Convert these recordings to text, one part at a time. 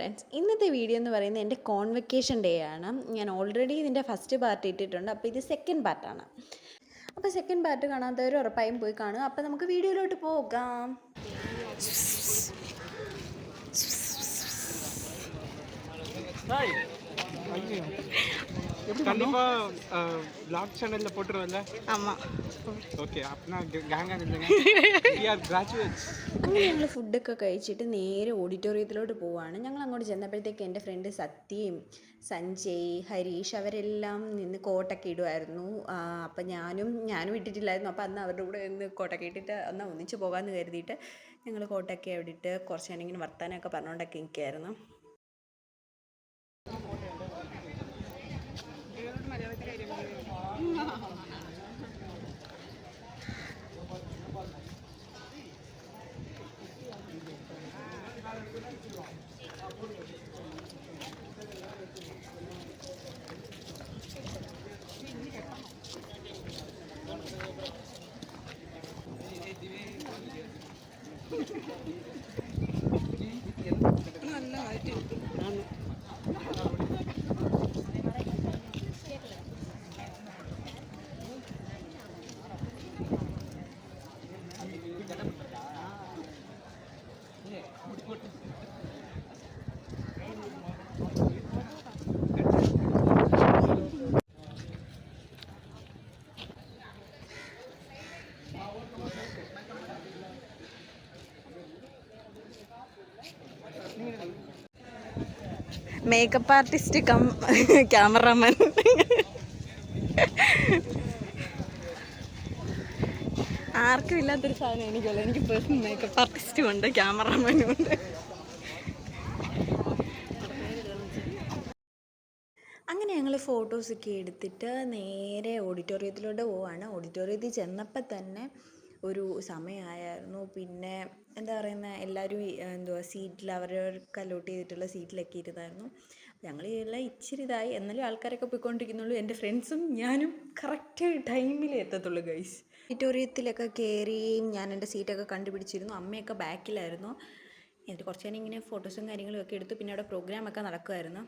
Friends, ഇന്നത്തെ video എന്ന് പറയുന്നത് എൻ്റെ കോൺവെക്കേഷൻ ഡേ ആണ്. ഞാൻ ഓൾറെഡി ഇതിൻ്റെ ഫസ്റ്റ് പാർട്ട് ഇട്ടിട്ടുണ്ട്. അപ്പോൾ ഇത് സെക്കൻഡ് പാർട്ടാണ്. അപ്പോൾ സെക്കൻഡ് പാർട്ട് കാണാത്തവർ ഉറപ്പായും പോയി കാണുക. അപ്പോൾ നമുക്ക് വീഡിയോയിലോട്ട് പോകാം. கண்டிப்பா vlog channel போட்டுருவல்ல. ஆமா. ஓகே, அப்பனா கேங்கா நில்லுங்க. We are graduates. അങ്ങനെ ഞങ്ങൾ ഫുഡൊക്കെ കഴിച്ചിട്ട് നേരെ ഓഡിറ്റോറിയത്തിലോട്ട് പോവുകയാണ്. ഞങ്ങൾ അങ്ങോട്ട് ചെന്നപ്പോഴത്തേക്ക് എൻ്റെ ഫ്രണ്ട് സത്യയും സഞ്ജയ്, ഹരീഷ് അവരെല്ലാം നിന്ന് കോട്ടൊക്കെ ഇടുമായിരുന്നു. അപ്പം ഞാനും ഇട്ടിട്ടില്ലായിരുന്നു. അപ്പോൾ അന്ന് അവരുടെ കൂടെ നിന്ന് കോട്ടൊക്കെ ഇട്ടിട്ട് എന്നാൽ ഒന്നിച്ച് പോകാമെന്ന് കരുതിയിട്ട് ഞങ്ങൾ കോട്ടൊക്കെ അവിടെ ഇട്ട് കുറച്ച് നേരം ഇങ്ങനെ വർത്താനമൊക്കെ പറഞ്ഞുകൊണ്ടൊക്കെ നിൽക്കുകയായിരുന്നു. Makeup artist cum cameraman. ആർക്കും ഇല്ലാത്തൊരു സാധനം എനിക്കുള്ള. എനിക്ക് പേഴ്സണൽ മേക്കപ്പ് ആർട്ടിസ്റ്റും ഉണ്ട്, ക്യാമറാമാനും ഉണ്ട്. അങ്ങനെ ഞങ്ങൾ ഫോട്ടോസൊക്കെ എടുത്തിട്ട് നേരെ ഓഡിറ്റോറിയത്തിലോട്ട് പോവാണ്. ഓഡിറ്റോറിയത്തിൽ ചെന്നപ്പോൾ തന്നെ ഒരു സമയമായിരുന്നു. പിന്നെ എന്താ പറയുന്നത്, എല്ലാവരും സീറ്റിൽ അവരവർക്ക് അലോട്ട് ചെയ്തിട്ടുള്ള സീറ്റിലൊക്കെ ഇരുന്നായിരുന്നു. ഞങ്ങൾ എല്ലാം ഇച്ചിരി ഇതായി, എന്നാലും ആൾക്കാരൊക്കെ പോയിക്കൊണ്ടിരിക്കുന്നുള്ളൂ. എൻ്റെ ഫ്രണ്ട്സും ഞാനും കറക്റ്റ് ടൈമിൽ എത്തത്തുള്ളൂ ഗൈസ്. ഓഡിറ്റോറിയത്തിലൊക്കെ കയറി ഞാൻ എൻ്റെ സീറ്റൊക്കെ കണ്ടുപിടിച്ചിരുന്നു. അമ്മയൊക്കെ ബാക്കിലായിരുന്നു. എന്നിട്ട് കുറച്ച് നേരം ഇങ്ങനെ ഫോട്ടോസും കാര്യങ്ങളും ഒക്കെ എടുത്തു. പിന്നെ അവിടെ പ്രോഗ്രാമൊക്കെ നടക്കുമായിരുന്നു.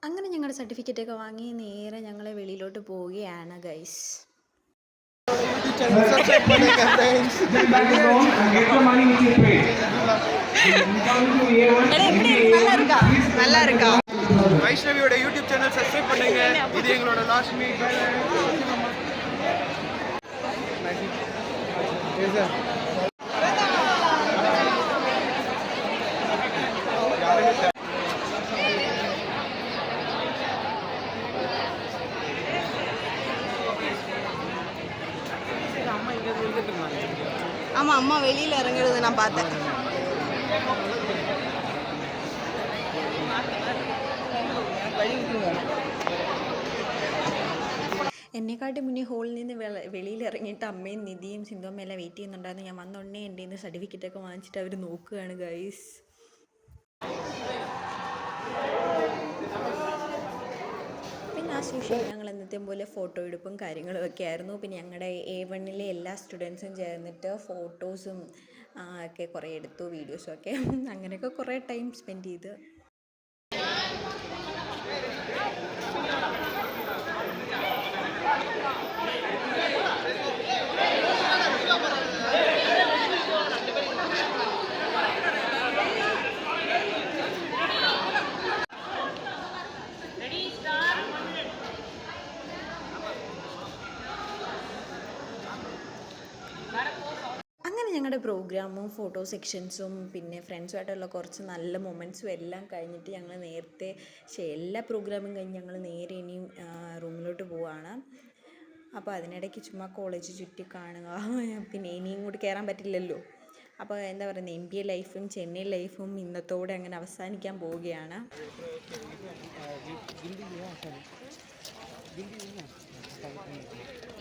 അങ്ങനെ ഞങ്ങളുടെ സർട്ടിഫിക്കറ്റൊക്കെ വാങ്ങി നേരെ ഞങ്ങളെ വെളിയിലോട്ട് പോവുകയാണ് ഗൈസ്. வைஷ்ணவியோட யூடியூப் சேனல் சப்ஸ்கிரைப் பண்ணுங்க. இது எங்களோட லாஸ்ட் மீட். ஆமாம், அம்மா வெளியில் இறங்குறது நான் பார்த்தேன். എന്നെക്കാട്ടി മുന്നേ ഹോളിൽ നിന്ന് വെളിയിൽ ഇറങ്ങിയിട്ട് അമ്മയും നിധിയും സിന്ധുവും എല്ലാം വെയിറ്റ് ചെയ്യുന്നുണ്ടായിരുന്നു. ഞാൻ വന്നോടനെ എൻ്റെ നിന്ന് സർട്ടിഫിക്കറ്റൊക്കെ വാങ്ങിച്ചിട്ട് അവർ നോക്കുകയാണ് ഗൈസ്. പിന്നെ ആ ശേഷം ഞങ്ങൾ എന്നത്തെ പോലെ ഫോട്ടോ എടുപ്പും കാര്യങ്ങളും ഒക്കെ ആയിരുന്നു. പിന്നെ ഞങ്ങളുടെ A1 എല്ലാ സ്റ്റുഡൻസും ചേർന്നിട്ട് ഫോട്ടോസും ഒക്കെ കുറേ എടുത്തു, വീഡിയോസും ഒക്കെ. അങ്ങനെയൊക്കെ കുറേ ടൈം സ്പെൻഡ് ചെയ്ത്. ഞങ്ങളുടെ പ്രോഗ്രാമും ഫോട്ടോ സെക്ഷൻസും പിന്നെ ഫ്രണ്ട്സുമായിട്ടുള്ള കുറച്ച് നല്ല മൊമെൻറ്റ്സും എല്ലാം കഴിഞ്ഞിട്ട് ഞങ്ങൾ നേരത്തെ എല്ലാ പ്രോഗ്രാമും കഴിഞ്ഞ് ഞങ്ങൾ നേരെ ഇനിയും റൂമിലോട്ട് പോവുകയാണ്. അപ്പോൾ അതിനിടയ്ക്ക് ചുമ്മാ കോളേജ് ചുറ്റി കാണുക, പിന്നെ ഇനിയും കൂടി കയറാൻ പറ്റില്ലല്ലോ. അപ്പോൾ എന്താ പറയുന്നത്, MBA ലൈഫും ചെന്നൈ ലൈഫും ഇന്നത്തോടെ അങ്ങനെ അവസാനിക്കാൻ പോവുകയാണ്.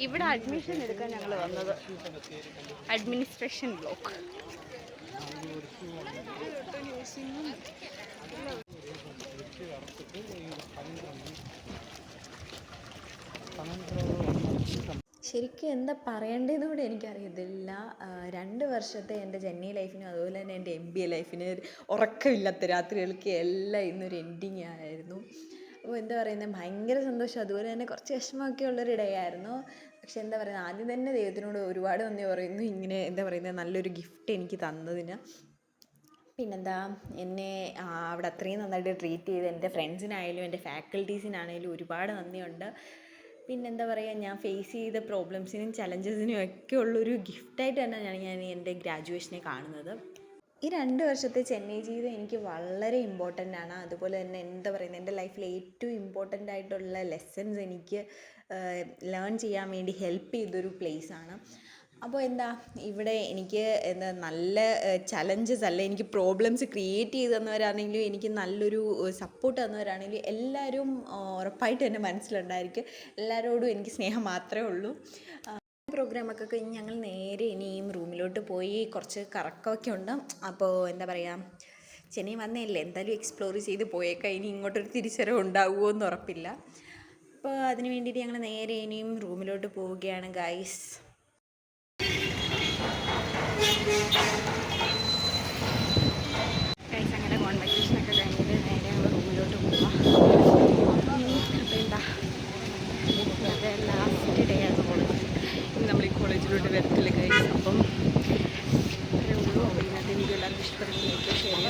ഇവിടെ അഡ്മിഷൻ എടുക്കാൻ ഞങ്ങൾ വന്നത്, അഡ്മിനിസ്ട്രേഷൻ ബ്ലോക്ക്. ശരിക്കും എന്താ പറയേണ്ടതെന്ന് കൂടെ എനിക്കറിയത്തില്ല. 2 വർഷത്തെ എൻ്റെ ചെന്നൈ ലൈഫിനും അതുപോലെ തന്നെ എൻ്റെ MBA ലൈഫിന് ഉറക്കമില്ലാത്ത രാത്രികൾക്ക് എല്ലാം ഇന്നൊരു എൻഡിങ് ആയിരുന്നു. അപ്പോൾ എന്താ പറയുന്നത്, ഭയങ്കര സന്തോഷം, അതുപോലെ തന്നെ കുറച്ച് വിഷമമൊക്കെ ഉള്ളൊരു ഡേ ആയിരുന്നു. പക്ഷെ എന്താ പറയുക, ആദ്യം തന്നെ ദൈവത്തിനോട് ഒരുപാട് നന്ദി പറയുന്നു, ഇങ്ങനെ എന്താ പറയുന്നത് നല്ലൊരു ഗിഫ്റ്റ് എനിക്ക് തന്നതിന്. പിന്നെന്താ, എന്നെ അവിടെ അത്രയും നന്നായിട്ട് ട്രീറ്റ് ചെയ്ത് എൻ്റെ ഫ്രണ്ട്സിനായാലും എൻ്റെ ഫാക്കൽറ്റീസിനാണേലും ഒരുപാട് നന്ദിയുണ്ട്. പിന്നെന്താ പറയുക, ഞാൻ ഫേസ് ചെയ്ത പ്രോബ്ലംസിനും ചലഞ്ചസിനും ഒക്കെ ഉള്ളൊരു ഗിഫ്റ്റായിട്ട് തന്നെ ഞാൻ എൻ്റെ ഗ്രാജുവേഷനെ കാണുന്നത്. ഈ 2 വർഷത്തെ ചെന്നൈ ജീവിതം എനിക്ക് വളരെ ഇമ്പോർട്ടൻ്റ് ആണ്. അതുപോലെ തന്നെ എന്താ പറയുന്നത്, എൻ്റെ ലൈഫിൽ ഏറ്റവും ഇമ്പോർട്ടൻ്റ് ആയിട്ടുള്ള ലെസൺസ് എനിക്ക് ലേൺ ചെയ്യാൻ വേണ്ടി ഹെൽപ്പ് ചെയ്തൊരു പ്ലേസാണ്. അപ്പോൾ എന്താ, ഇവിടെ എനിക്ക് എന്താ നല്ല ചലഞ്ചസ് അല്ല, എനിക്ക് പ്രോബ്ലംസ് ക്രിയേറ്റ് ചെയ്ത് തന്നവരാണെങ്കിലും എനിക്ക് നല്ലൊരു സപ്പോർട്ട് തന്നവരാണെങ്കിലും എല്ലാവരും ഉറപ്പായിട്ട് എൻ്റെ മനസ്സിലുണ്ടായിരിക്കും. എല്ലാവരോടും എനിക്ക് സ്നേഹം മാത്രമേ ഉള്ളൂ. പ്രോഗ്രാമൊക്കെ കഴിഞ്ഞ് ഞങ്ങൾ നേരെ ഇനിയും റൂമിലോട്ട് പോയി കുറച്ച് കറക്കമൊക്കെ ഉണ്ട്. അപ്പോൾ എന്താ പറയുക, ചെന്നൈ വന്നതല്ലേ, എന്തായാലും എക്സ്പ്ലോർ ചെയ്ത് പോയേക്കാം. ഇനി ഇങ്ങോട്ടൊരു തിരിച്ചറിവ് ഉണ്ടാവുമോ എന്ന് ഉറപ്പില്ല. അപ്പോൾ അതിന് വേണ്ടിയിട്ട് ഞങ്ങൾ നേരെ ഇനിയും റൂമിലോട്ട് പോവുകയാണ് ഗൈസ്. അങ്ങനെ കോൺവെക്കേഷനൊക്കെ കഴിഞ്ഞിട്ട് നേരെ ഞങ്ങൾ റൂമിലോട്ട് പോവാം. അപ്പോൾ എന്താ, അത് ലാസ്റ്റ് ഡേ ആണ് കോളേജ്. ഇനി നമ്മൾ ഈ കോളേജിലോട്ട് വരത്തില്ല ഗൈസ്. അപ്പം അത്രേ ഉള്ളൂ. ഇന്നത്തെ വീഡിയോ എല്ലാവർക്കും ഇഷ്ടപ്പെടുന്ന ലൈക്ക് ഷെയർ